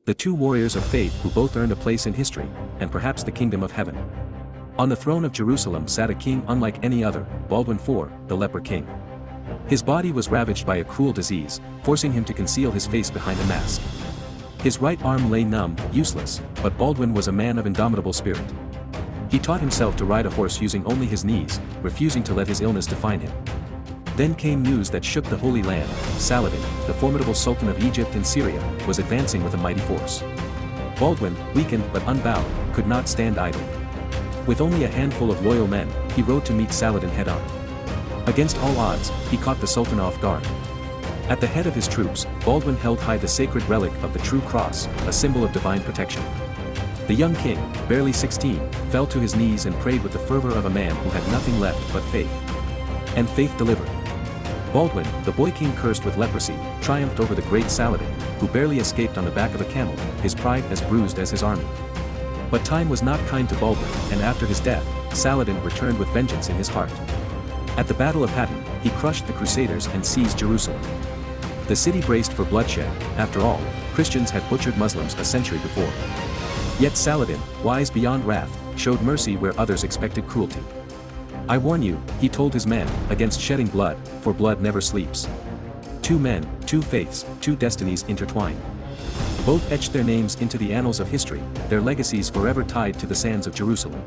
The two warriors of faith who both earned a place in history, and perhaps the kingdom of heaven. On the throne of Jerusalem sat a king unlike any other, Baldwin IV, the Leper King. His body was ravaged by a cruel disease, forcing him to conceal his face behind a mask. His right arm lay numb, useless, but Baldwin was a man of indomitable spirit. He taught himself to ride a horse using only his knees, refusing to let his illness define him. Then came news that shook the Holy Land. Saladin, the formidable Sultan of Egypt and Syria, was advancing with a mighty force. Baldwin, weakened but unbowed, could not stand idle. With only a handful of loyal men, he rode to meet Saladin head-on. Against all odds, he caught the Sultan off guard. At the head of his troops, Baldwin held high the sacred relic of the true cross, a symbol of divine protection. The young king, barely 16, fell to his knees and prayed with the fervor of a man who had nothing left but faith. And faith delivered. Baldwin, the boy king cursed with leprosy, triumphed over the great Saladin, who barely escaped on the back of a camel, his pride as bruised as his army. But time was not kind to Baldwin, and after his death, Saladin returned with vengeance in his heart. At the Battle of Hattin, he crushed the Crusaders and seized Jerusalem. The city braced for bloodshed. After all, Christians had butchered Muslims a century before. Yet Saladin, wise beyond wrath, showed mercy where others expected cruelty. "I warn you," he told his men, "against shedding blood, for blood never sleeps." Two men, two faiths, two destinies intertwined. Both etched their names into the annals of history, their legacies forever tied to the sands of Jerusalem.